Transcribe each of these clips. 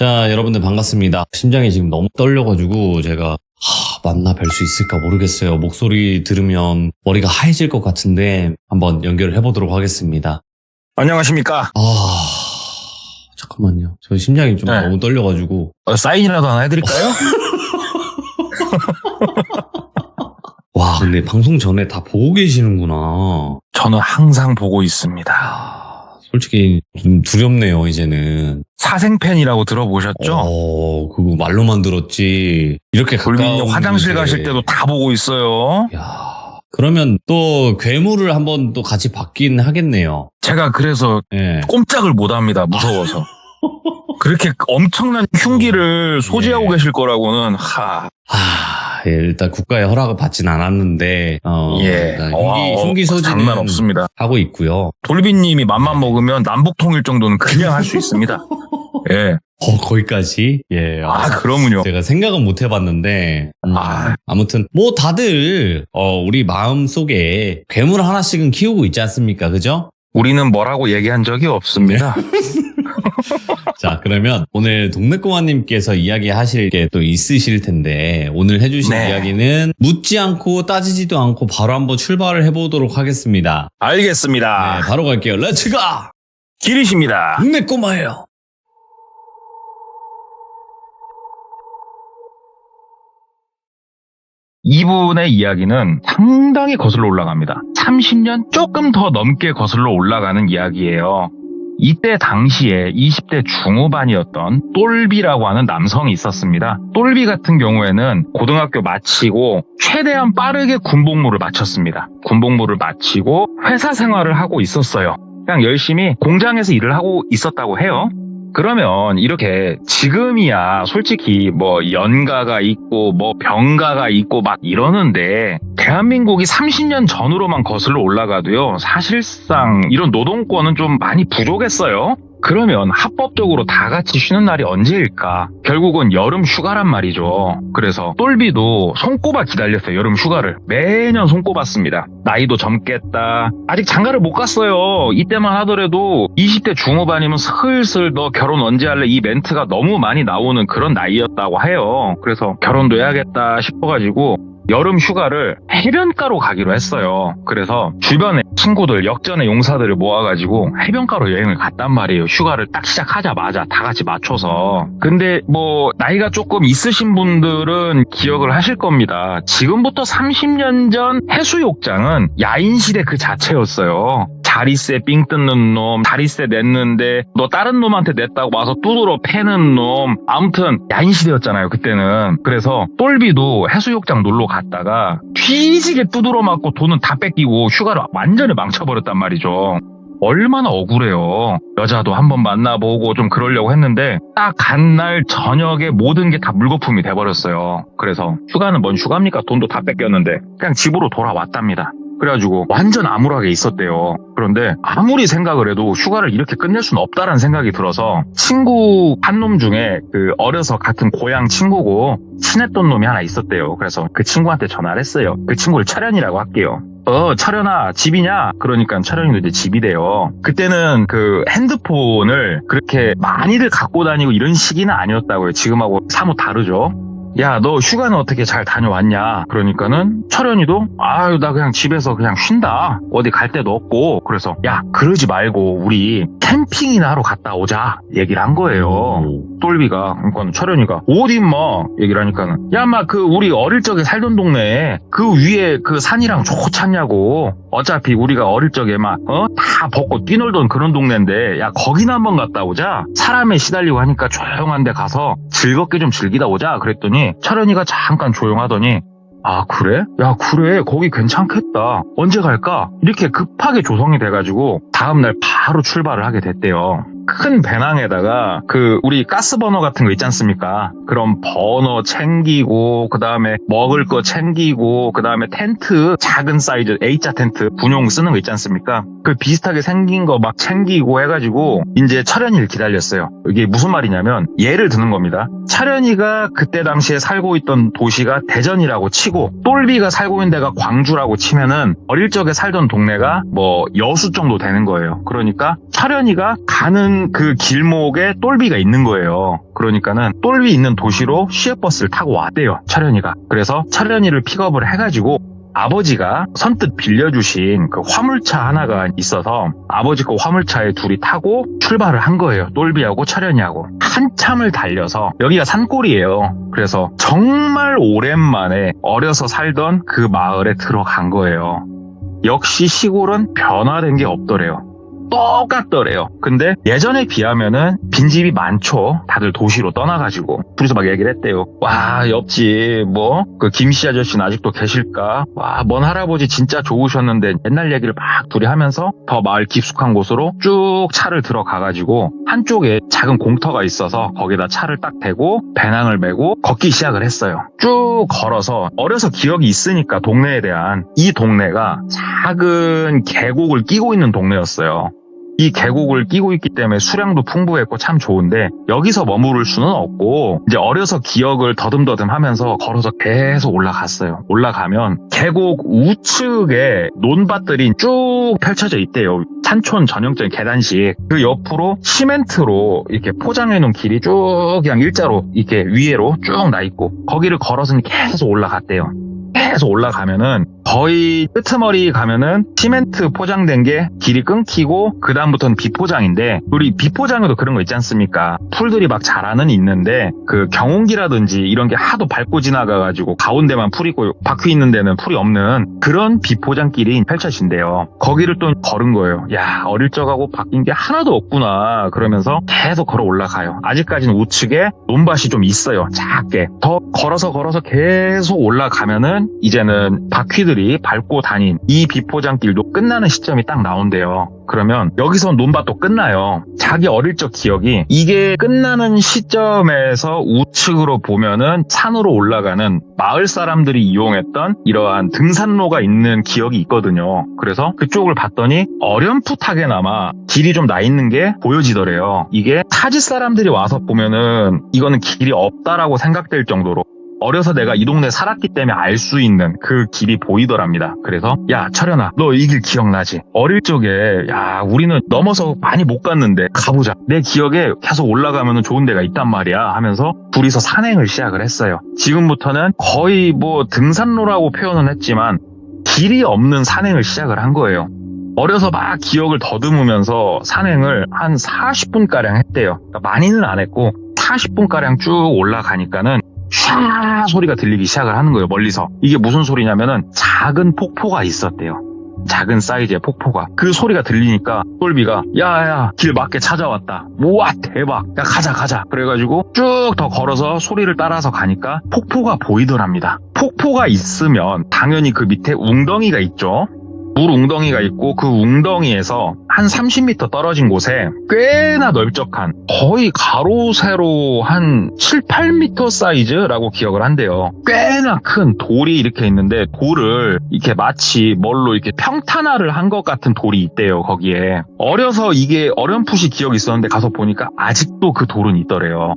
자, 여러분들 반갑습니다. 심장이 지금 너무 떨려가지고 제가 만나 뵐 수 있을까 모르겠어요. 목소리 들으면 머리가 하얘질 것 같은데 한번 연결을 해보도록 하겠습니다. 안녕하십니까? 잠깐만요. 저 심장이 좀 너무 떨려가지고. 사인이라도 하나 해드릴까요? 와, 근데 방송 전에 다 보고 계시는구나. 저는 항상 보고 있습니다. 솔직히 좀 두렵네요, 이제는. 사생팬이라고 들어보셨죠? 그거 말로만 들었지. 이렇게 돌빈이 가까운 화장실 곳에. 가실 때도 다 보고 있어요. 야, 그러면 또 괴물을 한번 또 같이 받긴 하겠네요. 제가 그래서 예. 꼼짝을 못합니다. 무서워서. 그렇게 엄청난 흉기를 소지하고 계실 거라고는 예, 일단 국가의 허락을 받진 않았는데, 일단 흉기 소지는 장난 없습니다. 하고 있고요. 돌빈님이 맘만 먹으면 남북 통일 정도는 그냥 할 수 있습니다. 예. 거기까지? 예. 그러면요. 제가 생각은 못 해봤는데, 아무튼, 뭐 다들, 우리 마음 속에 괴물 하나씩은 키우고 있지 않습니까? 그죠? 우리는 뭐라고 얘기한 적이 없습니다. 자, 그러면 오늘 동네꼬마님께서 이야기하실 게 또 있으실 텐데, 오늘 해주실 이야기는 묻지 않고 따지지도 않고 바로 한번 출발을 해보도록 하겠습니다. 알겠습니다. 네, 바로 갈게요. 렛츠가! 길이십니다. 동네꼬마예요. 이분의 이야기는 상당히 거슬러 올라갑니다. 30년 조금 더 넘게 거슬러 올라가는 이야기예요. 이때 당시에 20대 중후반이었던 똘비라고 하는 남성이 있었습니다. 똘비 같은 경우에는 고등학교 마치고 최대한 빠르게 군복무를 마쳤습니다. 군복무를 마치고 회사 생활을 하고 있었어요. 그냥 열심히 공장에서 일을 하고 있었다고 해요. 그러면 이렇게 지금이야 솔직히 뭐 연가가 있고 뭐 병가가 있고 막 이러는데 대한민국이 30년 전으로만 거슬러 올라가도요 사실상 이런 노동권은 좀 많이 부족했어요. 그러면 합법적으로 다 같이 쉬는 날이 언제일까? 결국은 여름 휴가란 말이죠. 그래서 똘비도 손꼽아 기다렸어요. 여름 휴가를. 매년 손꼽았습니다. 나이도 젊겠다. 아직 장가를 못 갔어요. 이때만 하더라도 20대 중후반이면 슬슬 너 결혼 언제 할래? 이 멘트가 너무 많이 나오는 그런 나이였다고 해요. 그래서 결혼도 해야겠다 싶어가지고 여름 휴가를 해변가로 가기로 했어요. 그래서 주변에 친구들, 역전의 용사들을 모아가지고 해변가로 여행을 갔단 말이에요. 휴가를 딱 시작하자마자 다 같이 맞춰서. 근데 뭐 나이가 조금 있으신 분들은 기억을 하실 겁니다. 지금부터 30년 전 해수욕장은 야인시대 그 자체였어요. 자리세 삥 뜯는 놈, 자리세 냈는데 너 다른 놈한테 냈다고 와서 두드러 패는 놈. 아무튼 야인시대였잖아요 그때는. 그래서 똘비도 해수욕장 놀러 갔다가 뒤지게 두드러 맞고 돈은 다 뺏기고 휴가를 완전히 망쳐버렸단 말이죠. 얼마나 억울해요. 여자도 한번 만나보고 좀 그러려고 했는데 딱 간 날 저녁에 모든 게 다 물거품이 돼버렸어요. 그래서 휴가는 뭔 휴가입니까? 돈도 다 뺏겼는데 그냥 집으로 돌아왔답니다. 그래가지고 완전 암울하게 있었대요. 그런데 아무리 생각을 해도 휴가를 이렇게 끝낼 수는 없다라는 생각이 들어서 친구 한 놈 중에 그 어려서 같은 고향 친구고 친했던 놈이 하나 있었대요. 그래서 그 친구한테 전화를 했어요. 그 친구를 철현이라고 할게요. 철현아 집이냐? 그러니까 철현이도 이제 집이래요. 그때는 그 핸드폰을 그렇게 많이들 갖고 다니고 이런 시기는 아니었다고요. 지금하고 사뭇 다르죠. 야, 너 휴가는 어떻게 잘 다녀왔냐? 그러니까는 철현이도 나 그냥 집에서 그냥 쉰다. 어디 갈 데도 없고. 그래서 야, 그러지 말고 우리 캠핑이나 하러 갔다 오자. 얘기를 한 거예요. 똘비가. 그러니까 철현이가 어디 임마? 얘기를 하니까는 야, 마 그 우리 어릴 적에 살던 동네에 그 위에 그 산이랑 좋잖냐고. 어차피 우리가 어릴 적에 막 다 벗고 뛰놀던 그런 동네인데 야, 거기나 한번 갔다 오자. 사람에 시달리고 하니까 조용한 데 가서 즐겁게 좀 즐기다 오자. 그랬더니 철현이가 잠깐 조용하더니 그래? 야, 그래. 거기 괜찮겠다. 언제 갈까? 이렇게 급하게 조성이 돼가지고 다음날 바로 출발을 하게 됐대요. 큰 배낭에다가 그 우리 가스버너 같은 거 있지 않습니까? 그럼 버너 챙기고 그 다음에 먹을 거 챙기고 그 다음에 텐트 작은 사이즈 A자 텐트 분용 쓰는 거 있지 않습니까? 그 비슷하게 생긴 거 막 챙기고 해가지고 이제 철현이를 기다렸어요. 이게 무슨 말이냐면 예를 드는 겁니다. 철현이가 그때 당시에 살고 있던 도시가 대전이라고 치고 똘비가 살고 있는 데가 광주라고 치면은 어릴 적에 살던 동네가 뭐 여수 정도 되는 거예요. 그러니까 철현이가 가는 긴 그 길목에 똘비가 있는 거예요. 그러니까는 똘비 있는 도시로 시외버스를 타고 왔대요, 철현이가. 그래서 철현이를 픽업을 해가지고 아버지가 선뜻 빌려주신 그 화물차 하나가 있어서 아버지 그 화물차에 둘이 타고 출발을 한 거예요. 똘비하고 철현이하고. 한참을 달려서 여기가 산골이에요. 그래서 정말 오랜만에 어려서 살던 그 마을에 들어간 거예요. 역시 시골은 변화된 게 없더래요. 똑같더래요. 근데 예전에 비하면은 빈집이 많죠. 다들 도시로 떠나가지고. 둘이서 막 얘기를 했대요. 와, 옆집 그 김씨 아저씨는 아직도 계실까? 와, 먼 할아버지 진짜 좋으셨는데 옛날 얘기를 막 둘이 하면서 더 마을 깊숙한 곳으로 쭉 차를 들어가가지고 한쪽에 작은 공터가 있어서 거기다 차를 딱 대고 배낭을 메고 걷기 시작을 했어요. 쭉 걸어서 어려서 기억이 있으니까 동네에 대한 이 동네가 작은 계곡을 끼고 있는 동네였어요. 이 계곡을 끼고 있기 때문에 수량도 풍부했고 참 좋은데 여기서 머무를 수는 없고 이제 어려서 기억을 더듬더듬 하면서 걸어서 계속 올라갔어요. 올라가면 계곡 우측에 논밭들이 쭉 펼쳐져 있대요. 산촌 전형적인 계단식. 그 옆으로 시멘트로 이렇게 포장해 놓은 길이 쭉 그냥 일자로 이렇게 위에로 쭉 나 있고 거기를 걸어서 계속 올라갔대요. 계속 올라가면은 거의 끄트머리 가면은 시멘트 포장된 게 길이 끊기고 그 다음부터는 비포장인데 우리 비포장에도 그런 거 있지 않습니까? 풀들이 막 자라는 있는데 그 경운기라든지 이런 게 하도 밟고 지나가가지고 가운데만 풀이 있고 바퀴 있는 데는 풀이 없는 그런 비포장길이 펼쳐진대요. 거기를 또 걸은 거예요. 야, 어릴 적하고 바뀐 게 하나도 없구나 그러면서 계속 걸어 올라가요. 아직까지는 우측에 논밭이 좀 있어요. 작게. 더 걸어서 계속 올라가면은 이제는 바퀴들이 밟고 다닌 이 비포장길도 끝나는 시점이 딱 나온대요. 그러면 여기서 논밭도 끝나요. 자기 어릴 적 기억이 이게 끝나는 시점에서 우측으로 보면은 산으로 올라가는 마을 사람들이 이용했던 이러한 등산로가 있는 기억이 있거든요. 그래서 그쪽을 봤더니 어렴풋하게나마 길이 좀 나 있는 게 보여지더래요. 이게 타지 사람들이 와서 보면은 이거는 길이 없다라고 생각될 정도로 어려서 내가 이 동네 살았기 때문에 알 수 있는 그 길이 보이더랍니다. 그래서 야, 철현아, 너 이 길 기억나지? 어릴 적에 야, 우리는 넘어서 많이 못 갔는데 가보자. 내 기억에 계속 올라가면 좋은 데가 있단 말이야 하면서 둘이서 산행을 시작을 했어요. 지금부터는 거의 등산로라고 표현은 했지만 길이 없는 산행을 시작을 한 거예요. 어려서 막 기억을 더듬으면서 산행을 한 40분가량 했대요. 그러니까 많이는 안 했고 40분가량 쭉 올라가니까는 샤 소리가 들리기 시작을 하는 거예요. 멀리서. 이게 무슨 소리냐면은 작은 폭포가 있었대요. 작은 사이즈의 폭포가. 그 소리가 들리니까 똘비가 야야 길 맞게 찾아왔다. 우와 대박. 야 가자. 그래가지고 쭉 더 걸어서 소리를 따라서 가니까 폭포가 보이더랍니다. 폭포가 있으면 당연히 그 밑에 웅덩이가 있죠. 물 웅덩이가 있고 그 웅덩이에서 한 30m 떨어진 곳에 꽤나 넓적한 거의 가로 세로 한 7, 8m 사이즈라고 기억을 한대요. 꽤나 큰 돌이 이렇게 있는데 돌을 이렇게 마치 뭘로 이렇게 평탄화를 한 것 같은 돌이 있대요. 거기에 어려서 이게 어렴풋이 기억이 있었는데 가서 보니까 아직도 그 돌은 있더래요.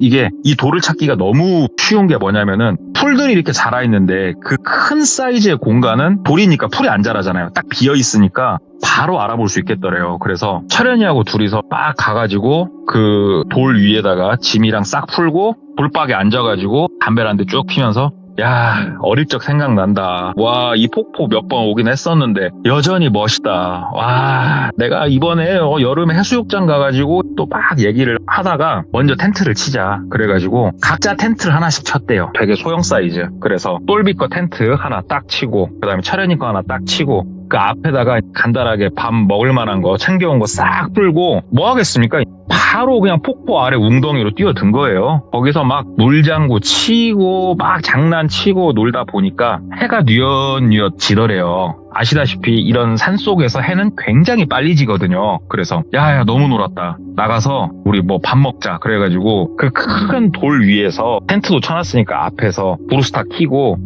이게 이 돌을 찾기가 너무 쉬운 게 뭐냐면은 풀들이 이렇게 자라 있는데 그 큰 사이즈의 공간은 돌이니까 풀이 안 자라잖아요. 딱 비어 있으니까 바로 알아볼 수 있겠더래요. 그래서 철현이하고 둘이서 막 가가지고 그 돌 위에다가 짐이랑 싹 풀고 돌박에 앉아가지고 담배를 한 대 쭉 피면서 야, 어릴 적 생각난다. 와, 이 폭포 몇 번 오긴 했었는데 여전히 멋있다. 와, 내가 이번에 여름에 해수욕장 가가지고 또 막 얘기를 하다가 먼저 텐트를 치자. 그래가지고 각자 텐트를 하나씩 쳤대요. 되게 소형 사이즈. 그래서 똘비 거 텐트 하나 딱 치고 그 다음에 철현이 거 하나 딱 치고 그 앞에다가 간단하게 밥 먹을 만한 거 챙겨온 거 싹 풀고 뭐 하겠습니까? 바로 그냥 폭포 아래 웅덩이로 뛰어든 거예요. 거기서 막 물장구 치고 막 장난치고 놀다 보니까 해가 뉘엿뉘엿 지더래요. 아시다시피 이런 산속에서 해는 굉장히 빨리 지거든요. 그래서 야야 너무 놀았다. 나가서 우리 뭐 밥 먹자. 그래가지고 그 큰 돌 위에서 텐트도 쳐놨으니까 앞에서 브루스타 켜고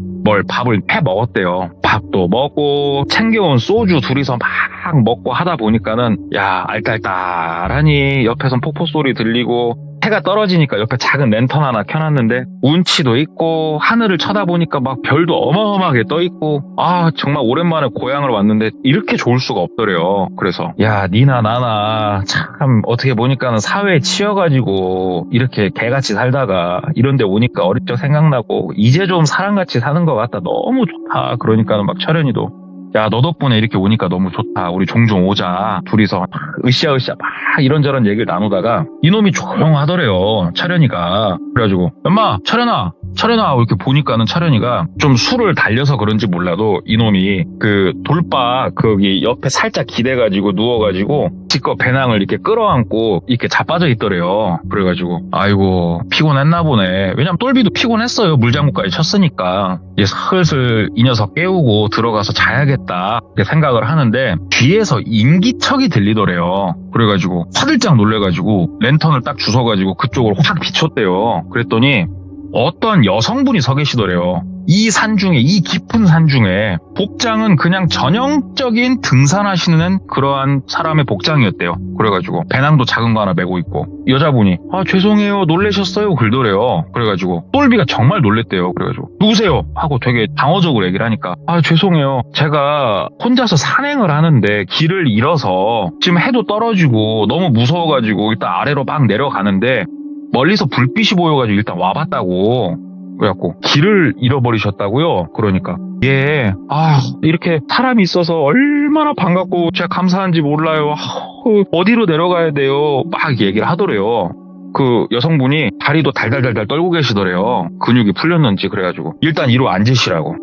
밥을 해 먹었대요. 밥도 먹고 챙겨온 소주 둘이서 막 먹고 하다 보니까는 야 알딸딸하니 옆에선 폭포 소리 들리고 해가 떨어지니까 옆에 작은 랜턴 하나 켜놨는데 운치도 있고 하늘을 쳐다보니까 막 별도 어마어마하게 떠있고 정말 오랜만에 고향을 왔는데 이렇게 좋을 수가 없더래요. 그래서 야 니나 나나 참 어떻게 보니까는 사회에 치여가지고 이렇게 개같이 살다가 이런 데 오니까 어릴 적 생각나고 이제 좀 사람같이 사는 것 같다. 너무 좋다. 그러니까는 막 철현이도 야, 너 덕분에 이렇게 오니까 너무 좋다. 우리 종종 오자. 둘이서 으쌰으쌰 막 이런저런 얘기를 나누다가 이놈이 조용하더래요. 철현이가. 그래가지고 엄마 철현아 이렇게 보니까는 철현이가 좀 술을 달려서 그런지 몰라도 이놈이 그 돌박 거기 옆에 살짝 기대가지고 누워가지고 지껏 배낭을 이렇게 끌어안고 이렇게 자빠져 있더래요. 그래가지고 아이고 피곤했나 보네. 왜냐면 똘비도 피곤했어요. 물장구까지 쳤으니까 이제 슬슬 이 녀석 깨우고 들어가서 자야겠다 이렇게 생각을 하는데 뒤에서 인기척이 들리더래요. 그래가지고 화들짝 놀래가지고 랜턴을 딱 주워가지고 그쪽으로 확 비췄대요. 그랬더니 어떤 여성분이 서 계시더래요. 이 산 중에, 이 깊은 산 중에 복장은 그냥 전형적인 등산하시는 그러한 사람의 복장이었대요. 그래가지고 배낭도 작은 거 하나 메고 있고 여자분이 죄송해요 놀라셨어요 그러더래요. 그래가지고 똘비가 정말 놀랬대요. 그래가지고 누구세요? 하고 되게 방어적으로 얘기를 하니까 죄송해요 제가 혼자서 산행을 하는데 길을 잃어서 지금 해도 떨어지고 너무 무서워가지고 일단 아래로 막 내려가는데 멀리서 불빛이 보여가지고 일단 와봤다고. 그래갖고 길을 잃어버리셨다고요? 그러니까 이렇게 사람이 있어서 얼마나 반갑고 제가 감사한지 몰라요. 어디로 내려가야 돼요? 막 얘기를 하더래요. 그 여성분이 다리도 달달달달 떨고 계시더래요. 근육이 풀렸는지. 그래가지고 일단 이로 앉으시라고.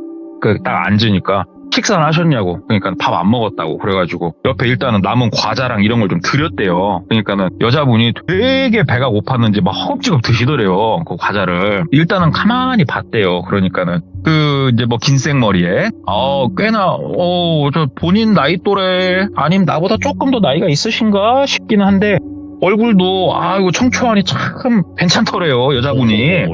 딱 앉으니까 식사는 하셨냐고. 그러니까 밥 안 먹었다고. 그래가지고 옆에 일단은 남은 과자랑 이런 걸 좀 드렸대요. 그러니까는 여자분이 되게 배가 고팠는지 막 허겁지겁 드시더래요. 그 과자를. 일단은 가만히 봤대요. 그러니까는 이제 뭐 긴 생머리에 꽤나 저 본인 나이 또래 아니면 나보다 조금 더 나이가 있으신가 싶기는 한데 얼굴도 이거 청초하니 참 괜찮더래요. 여자분이.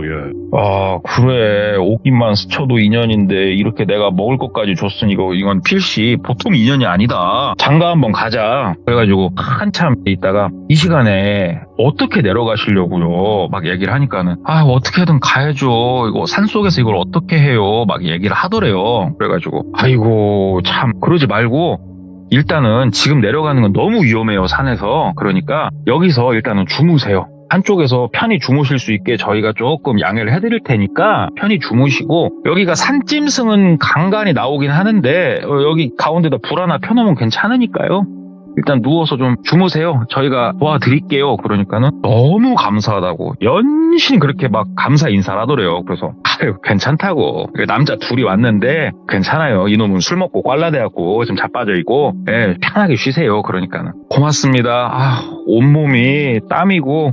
그래 오기만 스쳐도 인연인데 이렇게 내가 먹을 것까지 줬으니 이건 필시 보통 인연이 아니다. 장가 한번 가자. 그래가지고 한참 있다가 이 시간에 어떻게 내려가시려고요 막 얘기를 하니까는 어떻게든 가야죠. 이거 산속에서 이걸 어떻게 해요 막 얘기를 하더래요. 그래가지고 아이고 참 그러지 말고 일단은 지금 내려가는 건 너무 위험해요 산에서. 그러니까 여기서 일단은 주무세요. 한쪽에서 편히 주무실 수 있게 저희가 조금 양해를 해드릴 테니까 편히 주무시고 여기가 산짐승은 간간히 나오긴 하는데 여기 가운데다 불 하나 펴놓으면 괜찮으니까요. 일단 누워서 좀 주무세요. 저희가 도와드릴게요. 그러니까는 너무 감사하다고 연신 그렇게 막 감사 인사를 하더래요. 그래서 괜찮다고. 남자 둘이 왔는데 괜찮아요. 이놈은 술 먹고 꽐라대갖고 지금 자빠져 있고 편하게 쉬세요. 그러니까는 고맙습니다. 온몸이 땀이고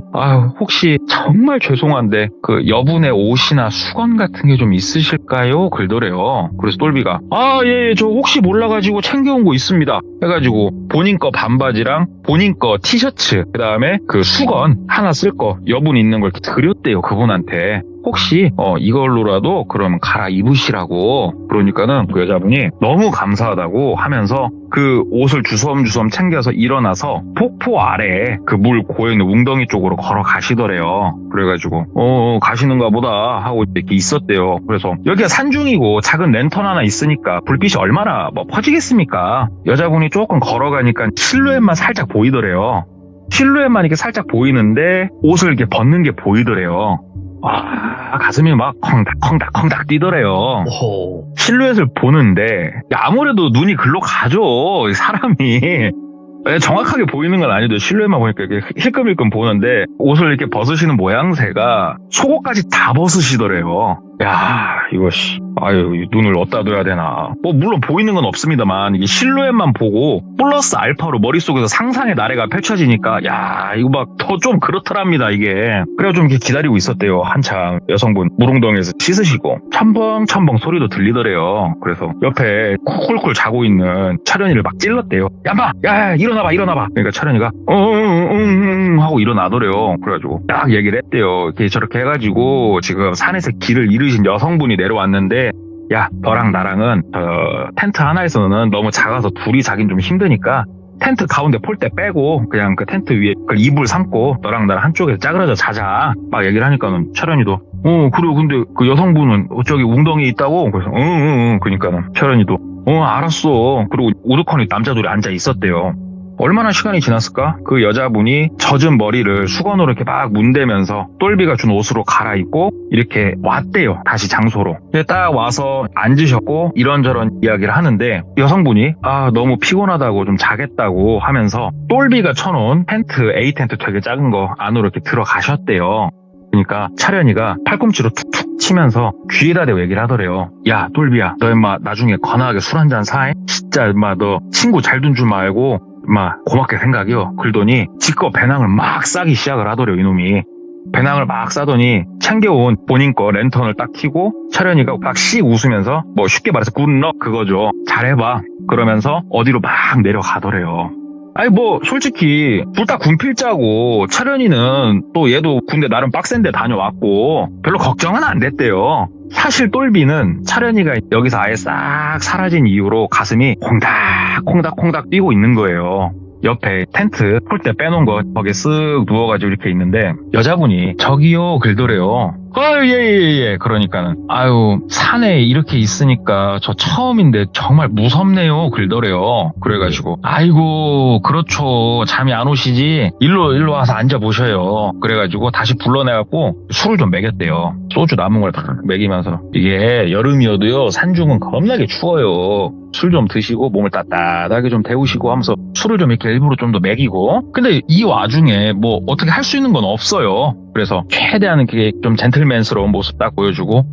혹시 정말 죄송한데 그 여분의 옷이나 수건 같은 게 좀 있으실까요? 그러더래요. 그래서 똘비가 예, 저 혹시 몰라가지고 챙겨온 거 있습니다. 해가지고 본인 거 반바지랑 본인 거 티셔츠 그 다음에 그 수건 하나 쓸 거 여분 있는 걸 드렸대요. 그분한테. 혹시 이걸로라도 그러면 갈아입으시라고. 그러니까는 그 여자분이 너무 감사하다고 하면서 그 옷을 주섬주섬 챙겨서 일어나서 폭포 아래 그 물 고여있는 웅덩이 쪽으로 걸어가시더래요. 그래가지고 가시는가 보다 하고 이렇게 있었대요. 그래서 여기가 산중이고 작은 랜턴 하나 있으니까 불빛이 얼마나 퍼지겠습니까. 여자분이 조금 걸어가니까 실루엣만 살짝 보이더래요. 실루엣만 이렇게 살짝 보이는데 옷을 이렇게 벗는 게 보이더래요. 가슴이 막 콩닥콩닥 뛰더래요. 실루엣을 보는데 아무래도 눈이 글로 가죠. 사람이 정확하게 보이는 건 아니죠. 실루엣만 보니까 이렇게 힐끔힐끔 보는데 옷을 이렇게 벗으시는 모양새가 속옷까지 다 벗으시더래요. 이거 눈을 어디다 둬야 되나. 물론 보이는 건 없습니다만 이게 실루엣만 보고 플러스 알파로 머릿속에서 상상의 나래가 펼쳐지니까 이거 막 더 좀 그렇더랍니다 이게. 그래서 좀 이렇게 기다리고 있었대요. 한참 여성분 물웅덩이에서 씻으시고 첨벙첨벙 소리도 들리더래요. 그래서 옆에 쿨쿨 자고 있는 철현이를 막 찔렀대요. 야마 일어나봐. 그러니까 철현이가 하고 일어나더래요. 그래가지고 딱 얘기를 했대요. 이렇게 저렇게 해가지고 지금 산에서 길을 잃으신 여성분이 내려왔는데 너랑 나랑은 텐트 하나에서는 너무 작아서 둘이 자긴 좀 힘드니까 텐트 가운데 폴대 빼고 그냥 그 텐트 위에 그 이불 삼고 너랑 나랑 한쪽에서 짜그러져 자자 막 얘기를 하니까는 철현이도 그래 근데 그 여성분은 저기 웅덩이에 있다고 그래서 그러니까는 철현이도 알았어. 그리고 우두커니 남자들이 앉아 있었대요. 얼마나 시간이 지났을까? 그 여자분이 젖은 머리를 수건으로 이렇게 막 문대면서 똘비가 준 옷으로 갈아입고 이렇게 왔대요. 다시 장소로. 딱 와서 앉으셨고 이런저런 이야기를 하는데 여성분이 너무 피곤하다고 좀 자겠다고 하면서 똘비가 쳐놓은 텐트, A 텐트 되게 작은 거 안으로 이렇게 들어가셨대요. 그러니까 차련이가 팔꿈치로 툭툭 치면서 귀에다 대고 얘기를 하더래요. 야 똘비야 너 임마 나중에 건하게 술 한잔 사해? 진짜 임마 너 친구 잘 둔 줄 말고 막 고맙게 생각이요. 그러더니 지껏 배낭을 막 싸기 시작을 하더래요. 이놈이 배낭을 막 싸더니 챙겨온 본인 거 랜턴을 딱 켜고 차련이가 막 씩 웃으면서 뭐 쉽게 말해서 굿럭 그거죠. 잘해봐 그러면서 어디로 막 내려가더래요. 아니 뭐 솔직히 둘 다 군필자고 차련이는 또 얘도 군대 나름 빡센데 다녀왔고 별로 걱정은 안 됐대요. 사실 똘비는 차련이가 여기서 아예 싹 사라진 이후로 가슴이 콩닥콩닥 뛰고 있는 거예요. 옆에 텐트 폴대 빼놓은 거 거기에 쓱 누워가지고 이렇게 있는데 여자분이 저기요 글더래요. 예. 그러니까는 산에 이렇게 있으니까 저 처음인데 정말 무섭네요 글더래요. 그래가지고 아이고 그렇죠 잠이 안 오시지 일로 와서 앉아보셔요. 그래가지고 다시 불러내갖고 술을 좀 먹였대요. 소주 남은 걸 다 먹이면서 이게 여름이어도요 산중은 겁나게 추워요. 술 좀 드시고 몸을 따뜻하게 좀 데우시고 하면서 술을 좀 이렇게 일부러 좀 더 먹이고 근데 이 와중에 뭐 어떻게 할 수 있는 건 없어요. 그래서 최대한 그게 좀 젠틀맨스러운 모습 딱 보여주고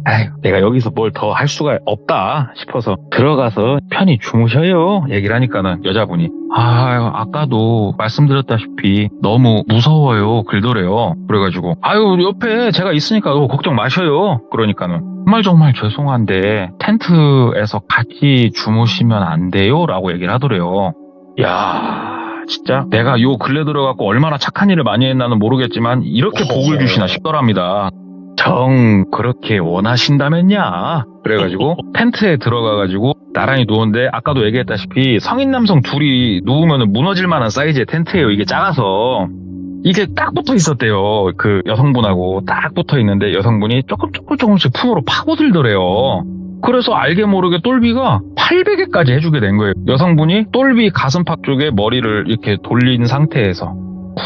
내가 여기서 뭘 더 할 수가 없다 싶어서 들어가서 편히 주무셔요 얘기를 하니까는 여자분이 아까도 말씀드렸다시피 너무 무서워요 글더래요. 그래가지고 옆에 제가 있으니까 걱정 마셔요. 그러니까는 정말 죄송한데 텐트에서 같이 주무시면 안 돼요 라고 얘기를 하더래요. 야 진짜 내가 요 근래 들어갖고 얼마나 착한 일을 많이 했나는 모르겠지만 이렇게 복을 주시나 싶더랍니다. 정 그렇게 원하신다면야. 그래가지고 텐트에 들어가가지고 나란히 누웠는데 아까도 얘기했다시피 성인 남성 둘이 누우면 무너질 만한 사이즈의 텐트예요. 이게 작아서 이게 딱 붙어 있었대요. 그 여성분하고 딱 붙어 있는데 여성분이 조금씩 품으로 파고들더래요. 그래서 알게 모르게 똘비가 800에까지 해주게 된 거예요. 여성분이 똘비 가슴팍 쪽에 머리를 이렇게 돌린 상태에서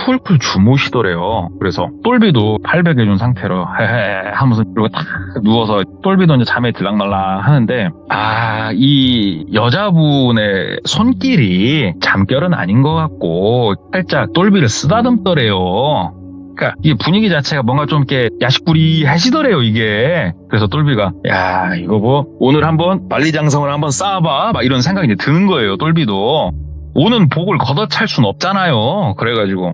쿨쿨 주무시더래요. 그래서 똘비도 800 해준 상태로 헤헤 하면서 그리고 딱 누워서 똘비도 이제 잠에 들락날락 하는데 이 여자분의 손길이 잠결은 아닌 것 같고 살짝 똘비를 쓰다듬더래요. 그러니까 이 분위기 자체가 뭔가 좀 이렇게 야식부리하시더래요 이게. 그래서 똘비가 야 이거 뭐 오늘 한번 만리장성을 한번 쌓아봐 막 이런 생각이 이제 드는 거예요. 똘비도 오는 복을 걷어찰 순 없잖아요. 그래가지고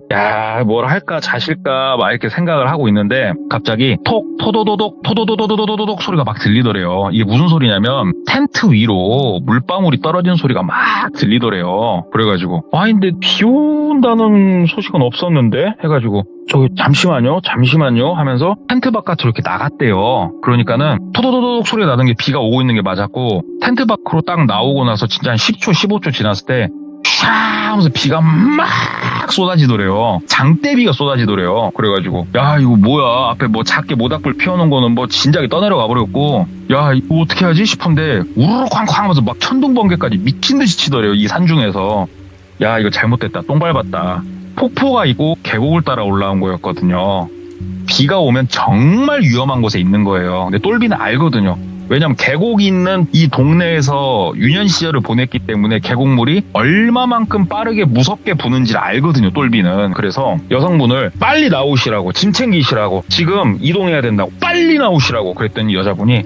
뭘 할까 자실까 막 이렇게 생각을 하고 있는데 갑자기 토도도독 소리가 막 들리더래요. 이게 무슨 소리냐면 텐트 위로 물방울이 떨어지는 소리가 막 들리더래요. 그래가지고 근데 비 온다는 소식은 없었는데 해가지고 저기 잠시만요 하면서 텐트 바깥으로 이렇게 나갔대요. 그러니까는 토도도독 소리가 나는 게 비가 오고 있는 게 맞았고 텐트 밖으로 딱 나오고 나서 진짜 한 10초 15초 지났을 때 샤 하면서 비가 막 쏟아지더래요. 장대비가 쏟아지더래요. 그래가지고 이거 뭐야 앞에 뭐 작게 모닥불 피워놓은 거는 뭐 진작에 떠내려가 버렸고 이거 어떻게 하지 싶은데 우르르 쾅쾅 하면서 막 천둥번개까지 미친듯이 치더래요. 이 산중에서 이거 잘못됐다 똥 밟았다. 폭포가 있고 계곡을 따라 올라온 거였거든요. 비가 오면 정말 위험한 곳에 있는 거예요. 근데 똘비는 알거든요. 왜냐면 계곡이 있는 이 동네에서 유년 시절을 보냈기 때문에 계곡물이 얼마만큼 빠르게 무섭게 부는지를 알거든요. 똘비는. 그래서 여성분을 빨리 나오시라고 짐 챙기시라고 지금 이동해야 된다고 빨리 나오시라고 그랬더니 여자분이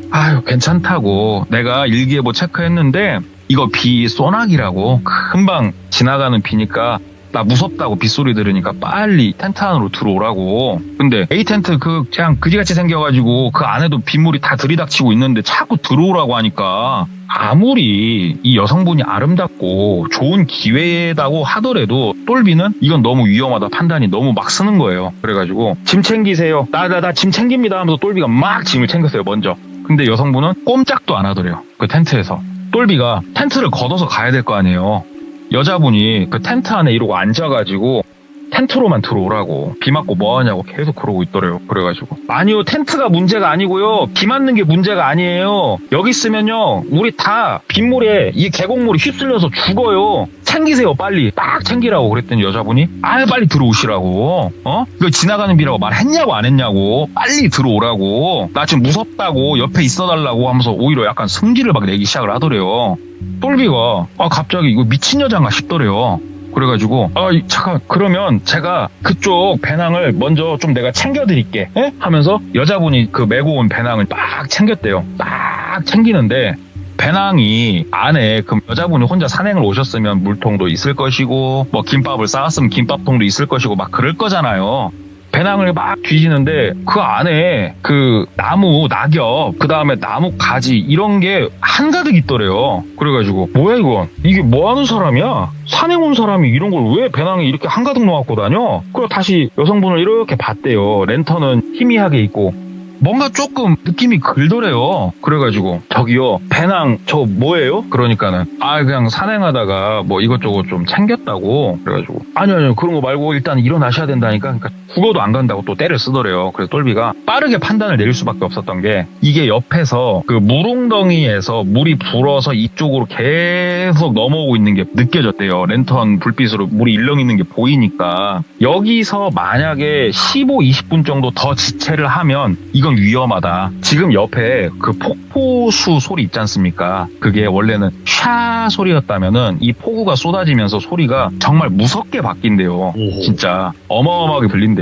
괜찮다고 내가 일기예보 체크했는데 이거 비 소나기라고 금방 지나가는 비니까 나 무섭다고 빗소리 들으니까 빨리 텐트 안으로 들어오라고. 근데 A 텐트 그냥 그지같이 생겨가지고 그 안에도 빗물이 다 들이닥치고 있는데 자꾸 들어오라고 하니까 아무리 이 여성분이 아름답고 좋은 기회다고 하더라도 똘비는 이건 너무 위험하다 판단이 너무 막 쓰는 거예요. 그래가지고 짐 챙기세요. 나 짐 챙깁니다 하면서 똘비가 막 짐을 챙겼어요 먼저. 근데 여성분은 꼼짝도 안 하더래요. 그 텐트에서. 똘비가 텐트를 걷어서 가야 될 거 아니에요. 여자분이 그 텐트 안에 이러고 앉아가지고 텐트로만 들어오라고, 비 맞고 뭐하냐고 계속 그러고 있더래요. 그래가지고 아니요, 텐트가 문제가 아니고요, 비 맞는 게 문제가 아니에요. 여기 있으면요 우리 다 빗물에 이 계곡물이 휩쓸려서 죽어요. 챙기세요, 빨리. 딱 챙기라고 그랬더니 여자분이 빨리 들어오시라고. 이거 지나가는 비라고 말했냐고 안 했냐고, 빨리 들어오라고, 나 지금 무섭다고 옆에 있어달라고 하면서 오히려 약간 승질을 막 내기 시작을 하더래요. 똘비가 갑자기 이거 미친 여잔가 싶더래요. 그래가지고 잠깐, 그러면 제가 그쪽 배낭을 먼저 좀 내가 챙겨드릴게, 에? 하면서 여자분이 그 메고 온 배낭을 딱 챙겼대요. 딱 챙기는데 배낭이 안에, 그럼 여자분이 혼자 산행을 오셨으면 물통도 있을 것이고 뭐 김밥을 싸왔으면 김밥통도 있을 것이고 막 그럴 거잖아요. 배낭을 막 뒤지는데 그 안에 그 나무 낙엽, 그 다음에 나무 가지 이런 게 한가득 있더래요. 그래가지고 뭐야 이건, 이게 뭐 하는 사람이야? 산행 온 사람이 이런 걸 왜 배낭에 이렇게 한가득 넣어갖고 다녀? 그리고 다시 여성분을 이렇게 봤대요. 랜턴은 희미하게 있고 뭔가 조금 느낌이 글더래요. 그래가지고 저기요, 배낭 저 뭐예요? 그러니까는 그냥 산행하다가 뭐 이것저것 좀 챙겼다고. 그래가지고 아니요 그런 거 말고 일단 일어나셔야 된다니까. 그러니까 죽어도 안 간다고 또 떼를 쓰더래요. 그래서 똘비가 빠르게 판단을 내릴 수밖에 없었던 게, 이게 옆에서 그 물웅덩이에서 물이 불어서 이쪽으로 계속 넘어오고 있는 게 느껴졌대요. 랜턴 불빛으로 물이 일렁 있는 게 보이니까 여기서 만약에 15, 20분 정도 더 지체를 하면 이건 위험하다. 지금 옆에 그 폭포수 소리 있지 않습니까? 그게 원래는 샤 소리였다면은 이 폭우가 쏟아지면서 소리가 정말 무섭게 바뀐대요. 진짜 어마어마하게 들린대요.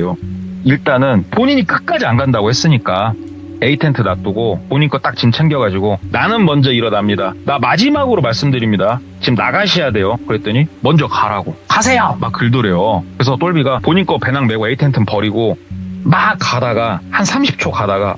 일단은 본인이 끝까지 안 간다고 했으니까 A텐트 놔두고 본인 거 딱 짐 챙겨가지고 나는 먼저 일어납니다. 나 마지막으로 말씀드립니다. 지금 나가셔야 돼요. 그랬더니 먼저 가라고. 가세요! 막 글더래요. 그래서 똘비가 본인 거 배낭 메고 A텐트는 버리고 막 가다가 한 30초 가다가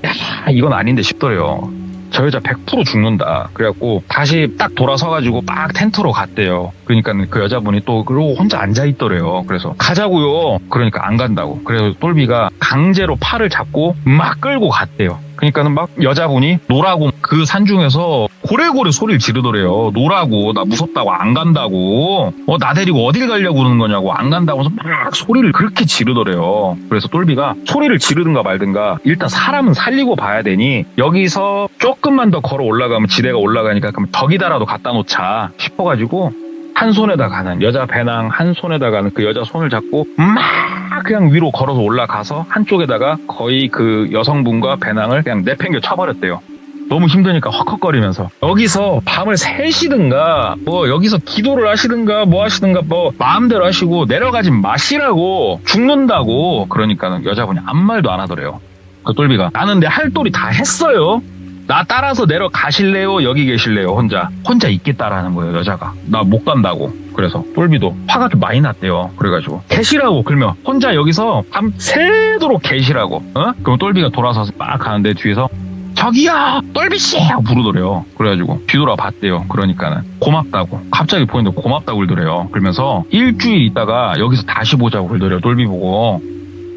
이건 아닌데 싶더래요. 저 여자 100% 죽는다. 그래갖고 다시 딱 돌아서가지고 막 텐트로 갔대요. 그러니까 그 여자분이 또 그러고 혼자 앉아있더래요. 그래서 가자고요. 그러니까 안 간다고. 그래서 똘비가 강제로 팔을 잡고 막 끌고 갔대요. 그러니까는 막 여자분이 노라고 그 산중에서 고래고래 소리를 지르더래요. 노라고, 나 무섭다고, 안 간다고, 나 데리고 어딜 가려고 그러는 거냐고, 안 간다고 해서 막 소리를 그렇게 지르더래요. 그래서 똘비가 소리를 지르든가 말든가 일단 사람은 살리고 봐야 되니 여기서 조금만 더 걸어 올라가면 지대가 올라가니까 그럼 저기다라도 갖다 놓자 싶어가지고 한 손에다 가는 여자 배낭, 한 손에다 가는 그 여자 손을 잡고 막 그냥 위로 걸어서 올라가서 한쪽에다가 거의 그 여성분과 배낭을 그냥 내팽겨 쳐버렸대요. 너무 힘드니까 헉헉거리면서. 여기서 밤을 새시든가 뭐 여기서 기도를 하시든가 뭐 하시든가 뭐 마음대로 하시고 내려가지 마시라고, 죽는다고. 그러니까는 여자분이 아무 말도 안 하더래요. 그 똘비가 나는 내 할 도리 다 했어요. 나 따라서 내려가실래요? 여기 계실래요? 혼자 있겠다라는 거예요. 여자가 나 못 간다고. 그래서 똘비도 화가 좀 많이 났대요. 그래가지고 계시라고. 그러면 혼자 여기서 밤 새도록 계시라고. 그럼 똘비가 돌아서서 막 가는데 뒤에서 저기요 똘비씨 하고 부르더래요. 그래가지고 뒤돌아 봤대요. 그러니까는 고맙다고, 갑자기 보이는데 고맙다고 그러더래요. 그러면서 일주일 있다가 여기서 다시 보자고 그러더래요. 똘비 보고.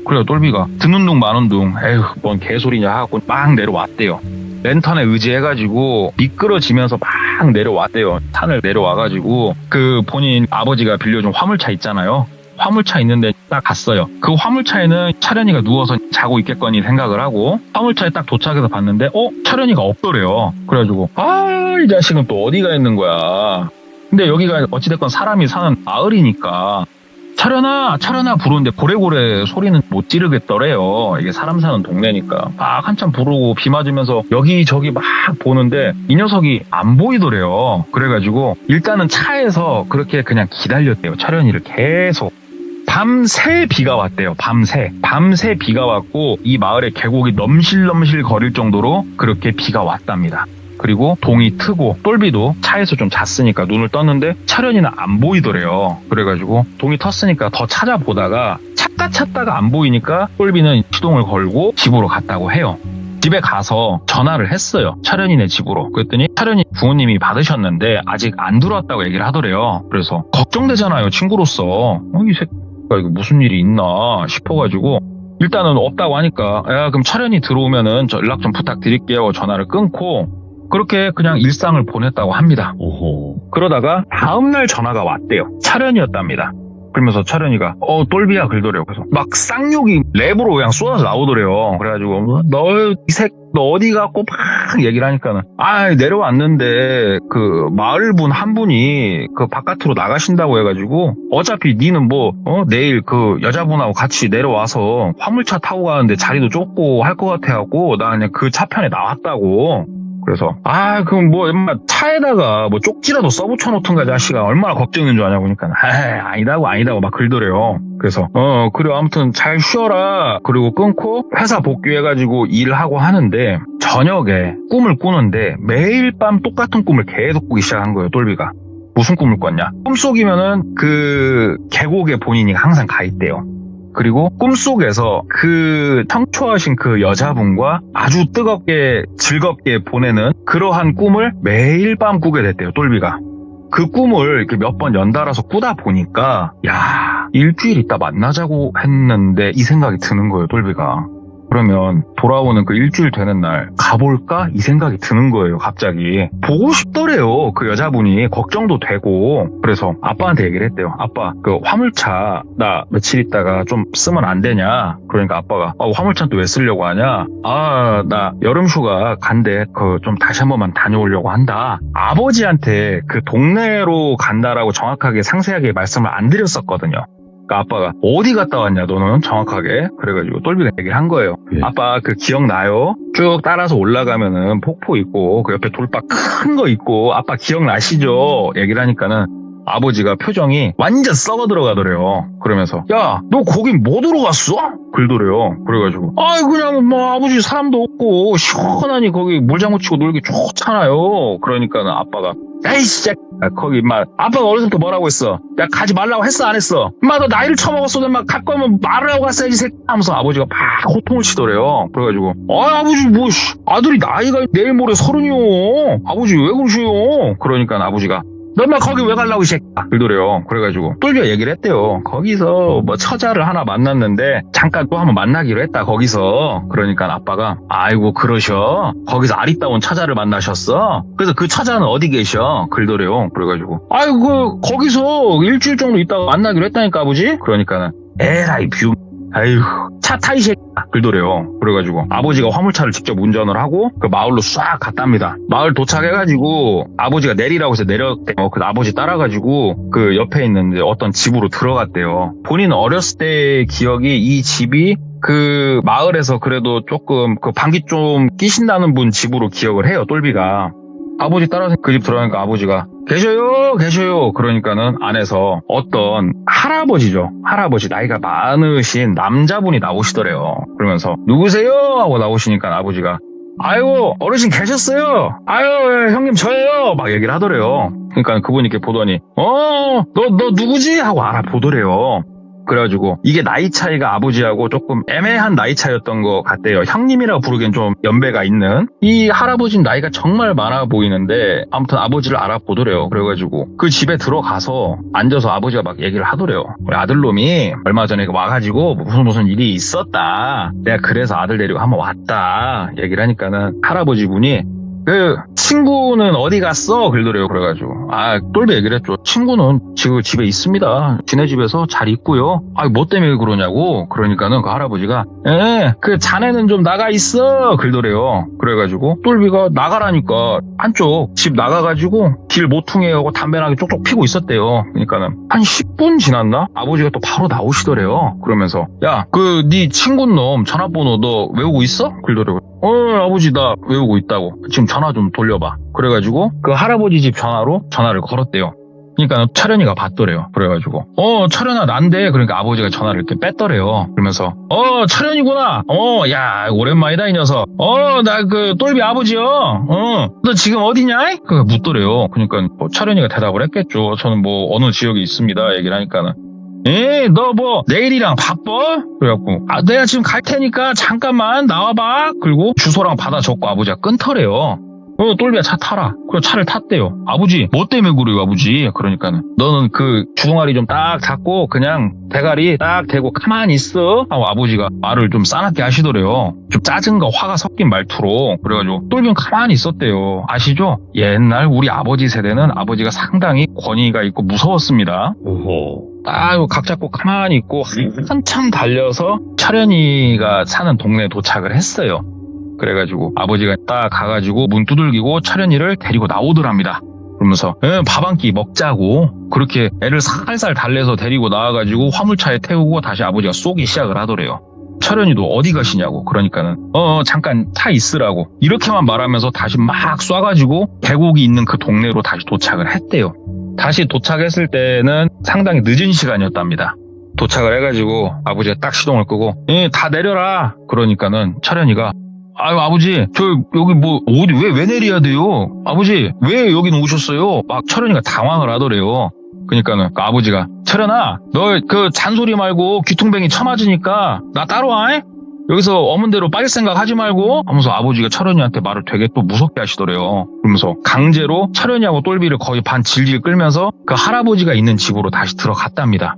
그래요. 똘비가 듣는 둥 마는 둥 에휴 뭔 개소리냐 하고 막 내려왔대요. 랜턴에 의지해가지고 미끄러지면서 막 내려왔대요. 산을 내려와가지고 그 본인 아버지가 빌려준 화물차 있잖아요. 화물차 있는데 딱 갔어요. 그 화물차에는 차련이가 누워서 자고 있겠거니 생각을 하고 화물차에 딱 도착해서 봤는데 차련이가 없더래요. 그래가지고 이 자식은 또 어디가 있는 거야. 근데 여기가 어찌됐건 사람이 사는 마을이니까 차련아 부르는데 고래고래 소리는 못 지르겠더래요. 이게 사람 사는 동네니까. 막 한참 부르고 비 맞으면서 여기저기 막 보는데 이 녀석이 안 보이더래요. 그래가지고 일단은 차에서 그렇게 그냥 기다렸대요. 차련이를 계속. 밤새 비가 왔대요. 밤새 비가 왔고 이 마을의 계곡이 넘실넘실 거릴 정도로 그렇게 비가 왔답니다. 그리고 동이 트고 똘비도 차에서 좀 잤으니까 눈을 떴는데 차련이는 안 보이더래요. 그래가지고 동이 텄으니까 더 찾아보다가 찾다가 안 보이니까 똘비는 시동을 걸고 집으로 갔다고 해요. 집에 가서 전화를 했어요. 차련이네 집으로. 그랬더니 차련이 부모님이 받으셨는데 아직 안 들어왔다고 얘기를 하더래요. 그래서 걱정되잖아요. 친구로서. 이 새끼가 이거 무슨 일이 있나 싶어가지고 일단은 없다고 하니까 야 그럼 차련이 들어오면은 저 연락 좀 부탁드릴게요. 전화를 끊고 그렇게 그냥 일상을 보냈다고 합니다. 오호. 그러다가 다음날 전화가 왔대요. 차련이었답니다. 그러면서 차련이가 똘비야 그러더래요. 그래서 막 쌍욕이 랩으로 그냥 쏟아져 나오더래요. 그래가지고 너 어디 갔고 막 얘기를 하니까는 내려왔는데 그 마을분 한 분이 그 바깥으로 나가신다고 해가지고 어차피 니는 내일 그 여자분하고 같이 내려와서 화물차 타고 가는데 자리도 좁고 할 것 같아갖고 나 그냥 그 차편에 나왔다고. 그래서 그럼 엄마 차에다가 쪽지라도 써붙여 놓던가 자식아 얼마나 걱정인 줄 아냐고 그러니까 아니다고 막 그러더래요. 그래서 그래 아무튼 잘 쉬어라. 그리고 끊고 회사 복귀해가지고 일을 하고 하는데 저녁에 꿈을 꾸는데 매일 밤 똑같은 꿈을 계속 꾸기 시작한 거예요. 똘비가. 무슨 꿈을 꿨냐? 꿈속이면은 그 계곡에 본인이 항상 가 있대요. 그리고 꿈속에서 그 청초하신 그 여자분과 아주 뜨겁게 즐겁게 보내는 그러한 꿈을 매일 밤 꾸게 됐대요. 똘비가. 그 꿈을 이렇게 몇 번 연달아서 꾸다 보니까 일주일 있다 만나자고 했는데 이 생각이 드는 거예요. 똘비가. 그러면 돌아오는 그 일주일 되는 날 가볼까? 이 생각이 드는 거예요. 갑자기. 보고 싶더래요. 그 여자분이. 걱정도 되고. 그래서 아빠한테 얘기를 했대요. 아빠 그 화물차 나 며칠 있다가 좀 쓰면 안 되냐? 그러니까 아빠가 화물차 또 왜 쓰려고 하냐? 나 여름휴가 간대. 그 좀 다시 한 번만 다녀오려고 한다. 아버지한테 그 동네로 간다라고 정확하게 상세하게 말씀을 안 드렸었거든요. 아빠가 어디 갔다 왔냐 너는 정확하게. 그래가지고 똘비가 얘기를 한 거예요. 아빠 그 기억나요? 쭉 따라서 올라가면은 폭포 있고 그 옆에 돌박 큰 거 있고 아빠 기억나시죠? 얘기를 하니까는 아버지가 표정이 완전 썩어 들어가더래요. 그러면서 야 너 거기 뭐 들어갔어? 그러더래요. 그래가지고 그냥 아버지 사람도 없고 시원하니 거기 물장구 치고 놀기 좋잖아요. 그러니까는 아빠가 야이씨 거기 아빠가 어렸을 때 뭐라고 했어? 야 가지 말라고 했어 안 했어? 너 나이를 처먹었어. 갈 거면 말을 하고 갔어야지 새끼 하면서 아버지가 막 호통을 치더래요. 그래가지고 아버지 아들이 나이가 내일 모레 30이요. 아버지 왜 그러시요? 그러니까 아버지가 너 거기 왜 가려고 이 새끼야? 그러더래요. 그래가지고 똘비가 얘기를 했대요. 거기서 처자를 하나 만났는데 잠깐 또 한번 만나기로 했다 거기서. 그러니까 아빠가 아이고 그러셔? 거기서 아리따운 처자를 만나셨어? 그래서 그 처자는 어디 계셔? 그러더래요. 그래가지고 거기서 일주일 정도 있다가 만나기로 했다니까 아버지? 그러니까는 에라이 뷰 차 타 이 새끼야 그러더래요. 그래가지고 아버지가 화물차를 직접 운전을 하고 그 마을로 싹 갔답니다. 마을 도착해가지고 아버지가 내리라고 해서 내렸대요. 그 아버지 따라가지고 그 옆에 있는 어떤 집으로 들어갔대요. 본인 어렸을 때의 기억이 이 집이 그 마을에서 그래도 조금 그 방귀 좀 끼신다는 분 집으로 기억을 해요. 똘비가. 아버지 따라서 그 집 들어가니까 아버지가 계셔요. 그러니까는 안에서 어떤 할아버지 나이가 많으신 남자분이 나오시더래요. 그러면서 누구세요? 하고 나오시니까 아버지가 아이고 어르신 계셨어요. 형님 저예요. 막 얘기를 하더래요. 그러니까 그분이 이렇게 보더니 너 누구지? 하고 알아보더래요. 그래가지고 이게 나이 차이가 아버지하고 조금 애매한 나이 차이였던 것 같대요. 형님이라고 부르기엔 좀 연배가 있는. 이 할아버지는 나이가 정말 많아 보이는데 아무튼 아버지를 알아보더래요. 그래가지고 그 집에 들어가서 앉아서 아버지가 막 얘기를 하더래요. 우리 아들놈이 얼마 전에 와가지고 무슨 일이 있었다. 내가 그래서 아들 데리고 한번 왔다. 얘기를 하니까는 할아버지 분이 그 친구는 어디 갔어? 그러더래요. 그래가지고 똘비 얘기를 했죠. 친구는 지금 집에 있습니다. 지네 집에서 잘 있고요. 뭐 때문에 그러냐고. 그러니까는 그 할아버지가 그 자네는 좀 나가 있어. 그러더래요. 그래가지고 똘비가 나가라니까 한쪽 집 나가가지고 길 모퉁이에 하고 담배나게 쪽쪽 피고 있었대요. 그러니까는 한 10분 지났나? 아버지가 또 바로 나오시더래요. 그러면서 야 그 네 친구놈 전화번호 너 외우고 있어? 그러더래요. 아버지 나 외우고 있다고. 지금 전화 좀 돌려봐. 그래가지고 그 할아버지 집 전화를 걸었대요. 그러니까 차련이가 받더래요. 그래가지고 차련아 난데. 그러니까 아버지가 전화를 이렇게 뺐더래요. 그러면서 차련이구나. 야 오랜만이다 이 녀석. 나 그 똘비 아버지요. 너 지금 어디냐? 그 묻더래요. 그러니까 차련이가 대답을 했겠죠. 저는 어느 지역에 있습니다. 얘기를 하니까는 너 내일이랑 바빠? 그래갖고 내가 지금 갈 테니까 잠깐만 나와봐. 그리고 주소랑 받아 적고 아버지가 끊더래요. 똘비야 차 타라. 그래서 차를 탔대요. 아버지 뭐 때문에 그래요 아버지? 그러니까는 너는 그 주둥아리 좀 딱 잡고 그냥 대가리 딱 대고 가만히 있어 하고 아버지가 말을 좀 싸납게 하시더래요. 좀 짜증과 화가 섞인 말투로. 그래가지고 똘비는 가만히 있었대요. 아시죠? 옛날 우리 아버지 세대는 아버지가 상당히 권위가 있고 무서웠습니다. 오호. 딱 각 잡고 가만히 있고 한참 달려서 철현이가 사는 동네에 도착을 했어요. 그래가지고 아버지가 딱 가가지고 문 두들기고 철현이를 데리고 나오더랍니다. 그러면서 밥 한 끼 먹자고 그렇게 애를 살살 달래서 데리고 나와가지고 화물차에 태우고 다시 아버지가 쏘기 시작을 하더래요. 철현이도 어디 가시냐고. 그러니까는 잠깐 차 있으라고 이렇게만 말하면서 다시 막 쏴가지고 계곡이 있는 그 동네로 다시 도착을 했대요. 다시 도착했을 때는 상당히 늦은 시간이었답니다. 도착을 해가지고 아버지가 딱 시동을 끄고 다 내려라. 그러니까는 철현이가 아유 아버지 저 여기 뭐 어디 왜 내려야 돼요? 아버지 왜 여기 오셨어요? 막 철현이가 당황을 하더래요. 그러니까는 그 아버지가 철현아 너 그 잔소리 말고 귀퉁뱅이 쳐맞으니까 나 따라와. 여기서 어문대로 빠질 생각 하지 말고 하면서 아버지가 철현이한테 말을 되게 또 무섭게 하시더래요. 그러면서 강제로 철현이하고 똘비를 거의 반 질질 끌면서 그 할아버지가 있는 집으로 다시 들어갔답니다.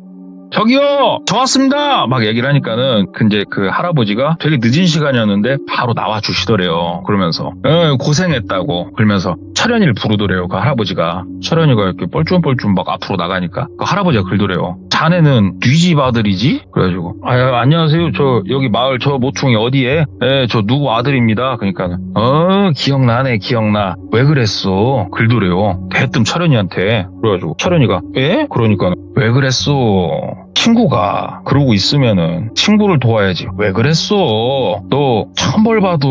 저기요 저 왔습니다 막 얘기를 하니까는 이제 그 할아버지가 되게 늦은 시간이었는데 바로 나와 주시더래요. 그러면서 고생했다고 그러면서 철현이를 부르더래요. 그 할아버지가 철현이가 이렇게 뻘쭘뻘쭘 막 앞으로 나가니까 그 할아버지가 그러더래요. 자네는 뒤집 아들이지? 그래가지고 안녕하세요 저 여기 마을 저 모퉁이 어디에 저 누구 아들입니다. 그러니까는 기억나네 기억나 왜 그랬어? 그러더래요. 대뜸 철현이한테. 그래가지고 철현이가 그러니까 왜 그랬어? 친구가 그러고 있으면은 친구를 도와야지. 왜 그랬어? 너 천벌 받어.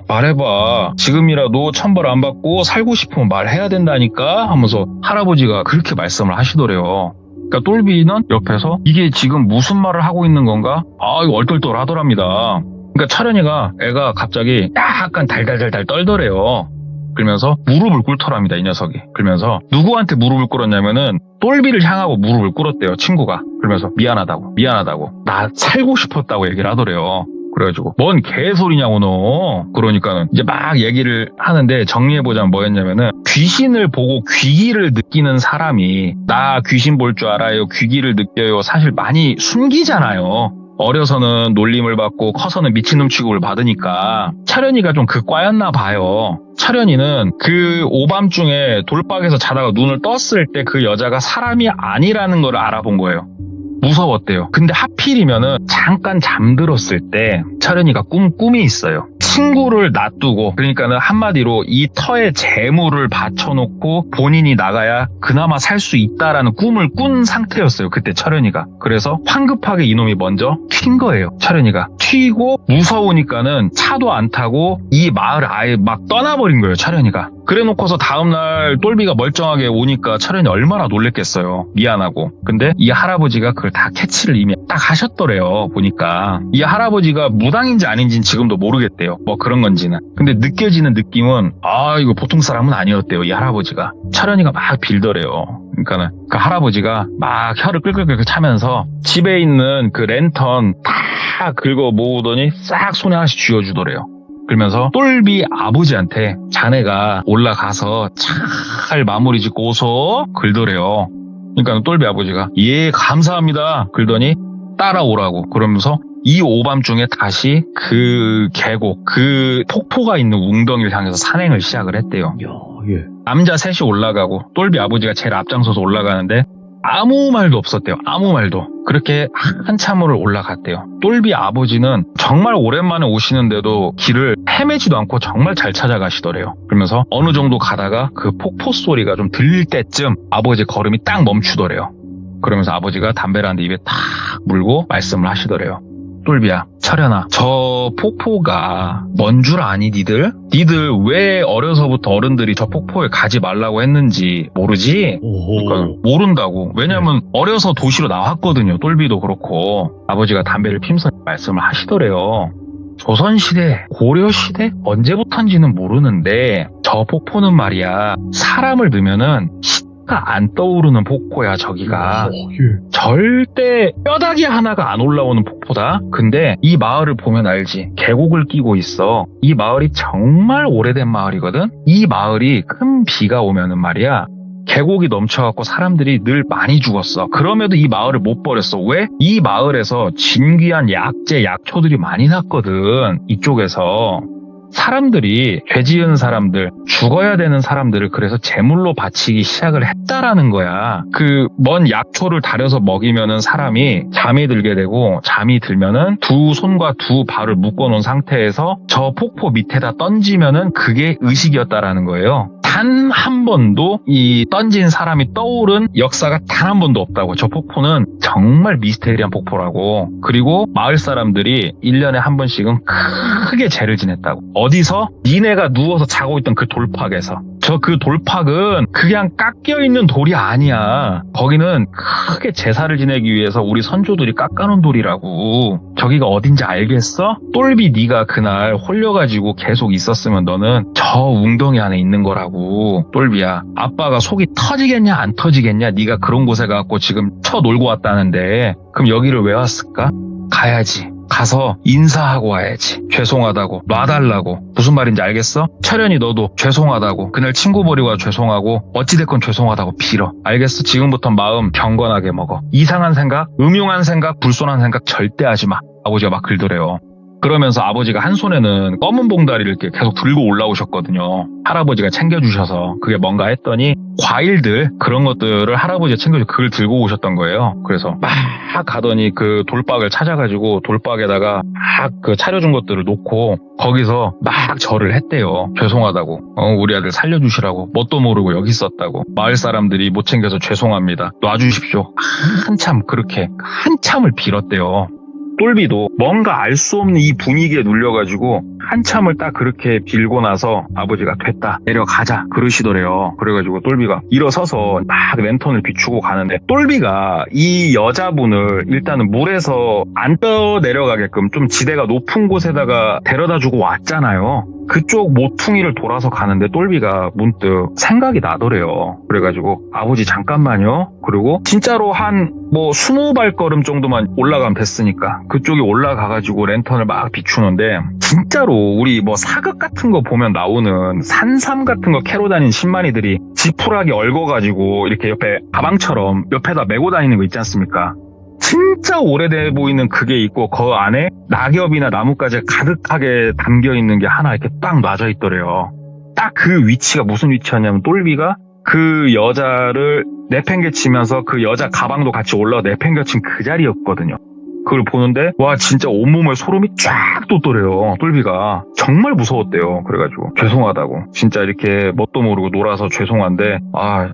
말해봐. 지금이라도 천벌 안 받고 살고 싶으면 말해야 된다니까 하면서 할아버지가 그렇게 말씀을 하시더래요. 그러니까 똘비는 옆에서 이게 지금 무슨 말을 하고 있는 건가? 이거 얼떨떨 하더랍니다. 그러니까 철현이가 애가 갑자기 약간 달달달달 떨더래요. 그러면서 무릎을 꿇더랍니다, 이 녀석이. 그러면서 누구한테 무릎을 꿇었냐면은 똘비를 향하고 무릎을 꿇었대요, 친구가. 그러면서 미안하다고. 나 살고 싶었다고 얘기를 하더래요. 그래가지고 뭔 개소리냐고 너. 그러니까는 이제 막 얘기를 하는데 정리해보자면 뭐였냐면은 귀신을 보고 귀기를 느끼는 사람이 나 귀신 볼 줄 알아요, 귀기를 느껴요 사실 많이 숨기잖아요. 어려서는 놀림을 받고 커서는 미친놈 취급을 받으니까 철현이가 좀 그 과였나 봐요. 철현이는 그 오밤중에 돌박에서 자다가 눈을 떴을 때 그 여자가 사람이 아니라는 걸 알아본 거예요. 무서웠대요. 근데 하필이면은 잠깐 잠들었을 때 철현이가 꿈이 있어요. 친구를 놔두고 그러니까는 한마디로 이 터에 재물을 바쳐놓고 본인이 나가야 그나마 살 수 있다라는 꿈을 꾼 상태였어요. 그때 철현이가. 그래서 황급하게 이놈이 먼저 튄 거예요. 철현이가. 튀고 무서우니까는 차도 안 타고 이 마을을 아예 막 떠나버린 거예요. 철현이가. 그래놓고서 다음날 똘비가 멀쩡하게 오니까 철현이 얼마나 놀랬겠어요. 미안하고. 근데 이 할아버지가 그걸 다 캐치를 이미 딱 하셨더래요. 보니까. 이 할아버지가 무당인지 아닌지는 지금도 모르겠대요. 뭐 그런 건지는. 근데 느껴지는 느낌은 이거 보통 사람은 아니었대요. 이 할아버지가. 철현이가 막 빌더래요. 그러니까는 그 할아버지가 막 혀를 끌끌끌 차면서 집에 있는 그 랜턴 다 긁어 모으더니 싹 손에 하나씩 쥐어주더래요. 그러면서 똘비 아버지한테 자네가 올라가서 잘 마무리 짓고 오소 그러더래요. 그러니까 똘비 아버지가 예 감사합니다 그러더니 따라오라고. 그러면서 이 오밤중에 다시 그 계곡 그 폭포가 있는 웅덩이를 향해서 산행을 시작을 했대요. 예. 남자 셋이 올라가고 똘비 아버지가 제일 앞장서서 올라가는데 아무 말도 없었대요. 아무 말도. 그렇게 한참을 올라갔대요. 똘비 아버지는 정말 오랜만에 오시는데도 길을 헤매지도 않고 정말 잘 찾아가시더래요. 그러면서 어느 정도 가다가 그 폭포 소리가 좀 들릴 때쯤 아버지 걸음이 딱 멈추더래요. 그러면서 아버지가 담배를 한 대 입에 탁 물고 말씀을 하시더래요. 똘비야, 철현아, 저 폭포가 뭔 줄 아니 니들? 니들 왜 어려서부터 어른들이 저 폭포에 가지 말라고 했는지 모르지? 그러니까 모른다고. 왜냐면 어려서 도시로 나왔거든요. 똘비도 그렇고. 아버지가 담배를 피면서 말씀을 하시더래요. 조선시대, 고려시대? 언제부턴지는 모르는데 저 폭포는 말이야 사람을 넣으면은 하나가 안 떠오르는 폭포야, 저기가. 절대 뼈다귀 하나가 안 올라오는 폭포다. 근데 이 마을을 보면 알지. 계곡을 끼고 있어. 이 마을이 정말 오래된 마을이거든. 이 마을이 큰 비가 오면은 말이야, 계곡이 넘쳐갖고 사람들이 늘 많이 죽었어. 그럼에도 이 마을을 못 버렸어. 왜? 이 마을에서 진귀한 약재, 약초들이 많이 났거든. 이쪽에서. 사람들이, 죄 지은 사람들, 죽어야 되는 사람들을 그래서 제물로 바치기 시작을 했다라는 거야. 그 먼 약초를 다려서 먹이면은 사람이 잠이 들게 되고, 잠이 들면은 두 손과 두 발을 묶어놓은 상태에서 저 폭포 밑에다 던지면은 그게 의식이었다라는 거예요. 단 한 번도 이 던진 사람이 떠오른 역사가 단 한 번도 없다고. 저 폭포는 정말 미스테리한 폭포라고. 그리고 마을 사람들이 1년에 한 번씩은 크게 죄를 지냈다고. 어디서? 니네가 누워서 자고 있던 그 돌팍에서. 저 그 돌팍은 그냥 깎여있는 돌이 아니야. 거기는 크게 제사를 지내기 위해서 우리 선조들이 깎아놓은 돌이라고. 저기가 어딘지 알겠어? 똘비 네가 그날 홀려가지고 계속 있었으면 너는 저 웅덩이 안에 있는 거라고. 똘비야, 아빠가 속이 터지겠냐 안 터지겠냐, 네가 그런 곳에 가서 지금 쳐놀고 왔다는데 그럼 여기를 왜 왔을까? 가야지. 가서 인사하고 와야지. 죄송하다고, 놔달라고. 무슨 말인지 알겠어? 철현이 너도 죄송하다고, 그날 친구 버리고 와서 죄송하고, 어찌됐건 죄송하다고 빌어. 알겠어? 지금부터 마음 경건하게 먹어. 이상한 생각, 음흉한 생각, 불손한 생각 절대 하지 마. 아버지가 막 글더래요. 그러면서 아버지가 한 손에는 검은 봉다리를 이렇게 계속 들고 올라오셨거든요. 할아버지가 챙겨주셔서. 그게 뭔가 했더니 과일들, 그런 것들을 할아버지가 챙겨주고 그걸 들고 오셨던 거예요. 그래서 막 가더니 그 돌박을 찾아가지고 돌박에다가 막 그 차려준 것들을 놓고 거기서 막 절을 했대요. 죄송하다고, 우리 아들 살려주시라고, 뭣도 모르고 여기 있었다고, 마을 사람들이 못 챙겨서 죄송합니다, 놔주십시오. 한참 그렇게 한참을 빌었대요. 똘비도 뭔가 알 수 없는 이 분위기에 눌려가지고 한참을 딱 그렇게 빌고 나서 아버지가 됐다, 내려가자 그러시더래요. 그래가지고 똘비가 일어서서 막 랜턴을 비추고 가는데, 똘비가 이 여자분을 일단은 물에서 안 떠내려가게끔 좀 지대가 높은 곳에다가 데려다주고 왔잖아요. 그쪽 모퉁이를 돌아서 가는데 똘비가 문득 생각이 나더래요. 그래가지고 아버지 잠깐만요. 그리고 진짜로 한 20발걸음 정도만 올라가면 됐으니까 그쪽에 올라가가지고 랜턴을 막 비추는데, 진짜로 우리 사극 같은 거 보면 나오는 산삼 같은 거 캐러 다니는 신만이들이 지푸라기 얽어가지고 이렇게 옆에 가방처럼 옆에다 메고 다니는 거 있지 않습니까? 진짜 오래돼 보이는 그게 있고, 그 안에 낙엽이나 나뭇가지가 가득하게 담겨있는 게 하나 이렇게 딱 놔져 있더래요. 딱 그 위치가 무슨 위치였냐면, 똘비가 그 여자를 내팽개치면서 그 여자 가방도 같이 올라가 내팽개친 그 자리였거든요. 그걸 보는데 와, 진짜 온몸에 소름이 쫙 돋더래요. 똘비가 정말 무서웠대요. 그래가지고 죄송하다고, 진짜 이렇게 뭣도 모르고 놀아서 죄송한데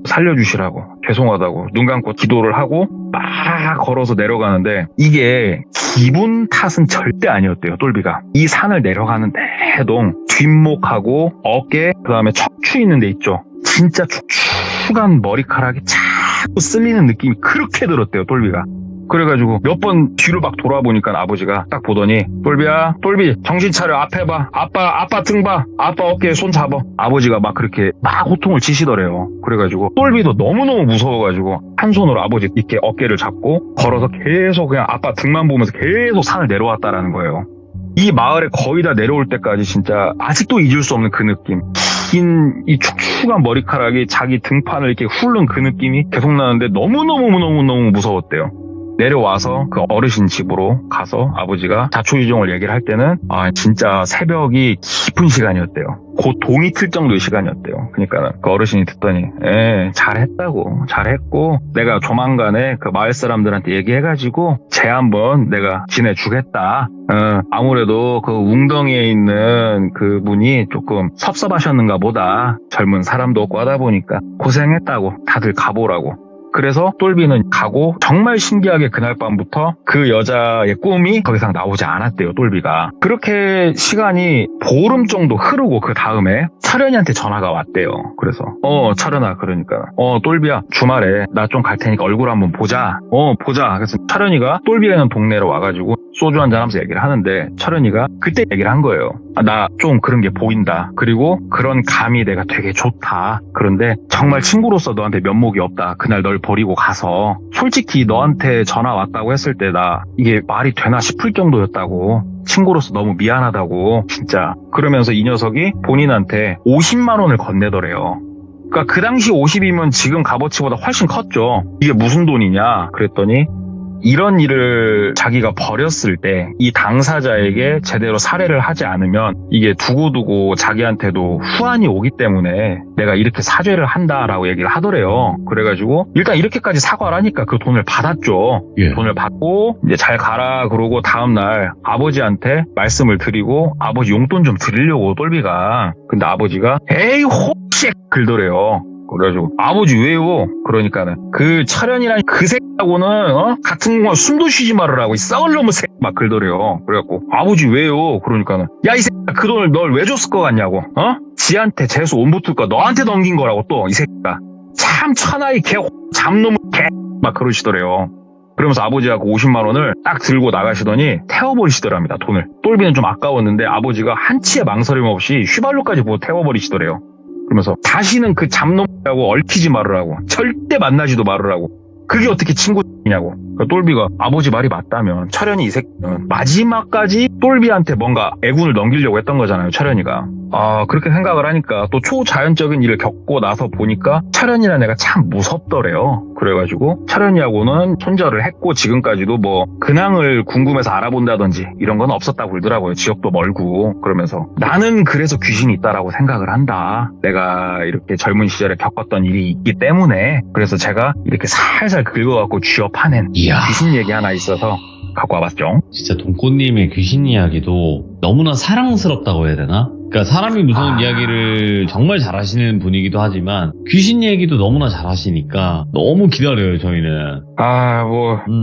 살려주시라고, 죄송하다고 눈 감고 기도를 하고 막 걸어서 내려가는데, 이게 기분 탓은 절대 아니었대요. 똘비가 이 산을 내려가는 내동 뒷목하고 어깨, 그 다음에 척추 있는 데 있죠, 진짜 축축한 머리카락이 자꾸 쓸리는 느낌이 그렇게 들었대요, 똘비가. 그래가지고 몇 번 뒤로 막 돌아보니까 아버지가 딱 보더니, 똘비야, 똘비 정신 차려, 앞에 봐, 아빠 등 봐, 아빠 어깨에 손 잡아. 아버지가 막 그렇게 막 호통을 치시더래요. 그래가지고 똘비도 너무너무 무서워가지고 한 손으로 아버지 이렇게 어깨를 잡고 걸어서 계속 그냥 아빠 등만 보면서 계속 산을 내려왔다라는 거예요. 이 마을에 거의 다 내려올 때까지 진짜 아직도 잊을 수 없는 그 느낌, 긴 이 축축한 머리카락이 자기 등판을 이렇게 훑는 그 느낌이 계속 나는데 너무너무 무서웠대요. 내려와서 그 어르신 집으로 가서 아버지가 자초지종을 얘기를 할 때는 진짜 새벽이 깊은 시간이었대요. 곧 동이 틀 정도의 시간이었대요. 그러니까 그 어르신이 듣더니 잘했고 내가 조만간에 그 마을 사람들한테 얘기해가지고 쟤 한번 내가 지내주겠다. 아무래도 그 웅덩이에 있는 그 분이 조금 섭섭하셨는가 보다. 젊은 사람도 없고 하다 보니까 고생했다고, 다들 가보라고. 그래서 똘비는 가고 정말 신기하게 그날 밤부터 그 여자의 꿈이 더 이상 나오지 않았대요. 똘비가. 그렇게 시간이 보름 정도 흐르고 그 다음에 철현이한테 전화가 왔대요. 그래서 철현아, 그러니까 똘비야, 주말에 나 좀 갈 테니까 얼굴 한번 보자. 보자. 그래서 철현이가 똘비가 있는 동네로 와가지고 소주 한잔 하면서 얘기를 하는데 철현이가 그때 얘기를 한 거예요. 나 좀 그런 게 보인다. 그리고 그런 감이 내가 되게 좋다. 그런데 정말 친구로서 너한테 면목이 없다. 그날 널 버리고 가서 솔직히 너한테 전화 왔다고 했을 때 나 이게 말이 되나 싶을 정도였다고. 친구로서 너무 미안하다고 진짜. 그러면서 이 녀석이 본인한테 50만 원을 건네더래요. 그러니까 그 당시 50이면 지금 값어치보다 훨씬 컸죠. 이게 무슨 돈이냐 그랬더니 이런 일을 자기가 벌였을 때 이 당사자에게 제대로 살해를 하지 않으면 이게 두고두고 자기한테도 후환이 오기 때문에 내가 이렇게 사죄를 한다라고 얘기를 하더래요. 그래가지고 일단 이렇게까지 사과를 하니까 그 돈을 받았죠. 예. 돈을 받고 이제 잘 가라 그러고 다음날 아버지한테 말씀을 드리고 아버지 용돈 좀 드리려고 똘비가. 근데 아버지가 에이 혹시 긁더래요. 그래가지고 아버지 왜요? 그러니까는 그 철현이란 그 새끼하고는 같은 공간 숨도 쉬지 말으라고 이 썩을 놈의 새끼 막 그러더래요. 그래갖고 아버지 왜요? 그러니까는 야 이 새끼야 그 돈을 널 왜 줬을 것 같냐고. 지한테 재수 온 붙을 거 너한테 넘긴 거라고 또 이 새끼가. 참 천하의 개 잡놈의 개 막 그러시더래요. 그러면서 아버지가 그 50만 원을 딱 들고 나가시더니 태워버리시더랍니다. 돈을. 똘비는 좀 아까웠는데 아버지가 한치의 망설임 없이 휘발유까지 부어 태워버리시더래요. 그러면서 다시는 그 잡놈하고 얽히지 말으라고. 절대 만나지도 말으라고. 그게 어떻게 친구냐고. 그러니까 똘비가 아버지 말이 맞다면 철현이 이 새끼는 마지막까지 똘비한테 뭔가 애군을 넘기려고 했던 거잖아요. 철현이가. 그렇게 생각을 하니까 또 초자연적인 일을 겪고 나서 보니까 철현이라는 애가 참 무섭더래요. 그래가지고 철현이하고는 손절을 했고 지금까지도 뭐 근황을 궁금해서 알아본다든지 이런 건 없었다고 그러더라고요. 지역도 멀고. 그러면서 나는 그래서 귀신이 있다라고 생각을 한다. 내가 이렇게 젊은 시절에 겪었던 일이 있기 때문에 그래서 제가 이렇게 살살 긁어갖고 쥐어파낸 이야. 귀신 얘기 하나 있어서 갖고 와봤죠. 진짜 돈꽃님의 귀신 이야기도 너무나 사랑스럽다고 해야 되나? 그러니까 사람이 무서운 이야기를 정말 잘하시는 분이기도 하지만 귀신 얘기도 너무나 잘하시니까 너무 기다려요 저희는.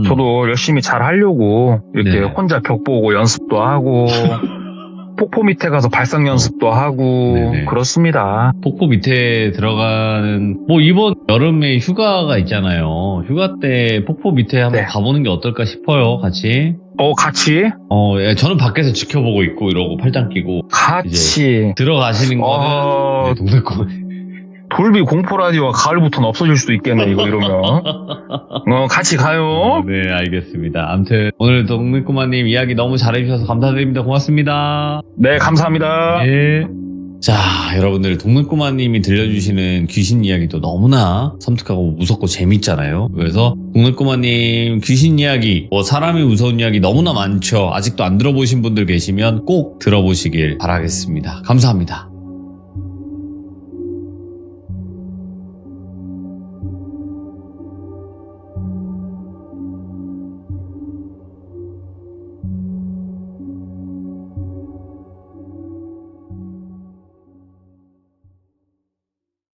저도 열심히 잘 하려고 이렇게 네. 혼자 벽 보고 연습도 하고 폭포 밑에 가서 발성 연습도 하고 네네. 그렇습니다. 폭포 밑에 들어가는 이번 여름에 휴가가 있잖아요. 휴가 때 폭포 밑에 한번 네. 가보는 게 어떨까 싶어요. 같이. 같이? 예, 저는 밖에서 지켜보고 있고 이러고 팔짱 끼고 같이. 들어가시는 거는 동네권. 돌비 공포 라디오가 가을부터는 없어질 수도 있겠네 이거 이러면. 같이 가요. 네, 알겠습니다. 아무튼 오늘 동네꼬마님 이야기 너무 잘해주셔서 감사드립니다. 고맙습니다. 네, 감사합니다. 네. 자, 여러분들 동네꼬마님이 들려주시는 귀신 이야기도 너무나 섬뜩하고 무섭고 재밌잖아요. 그래서 동네꼬마님 귀신 이야기, 사람이 무서운 이야기 너무나 많죠. 아직도 안 들어보신 분들 계시면 꼭 들어보시길 바라겠습니다. 감사합니다.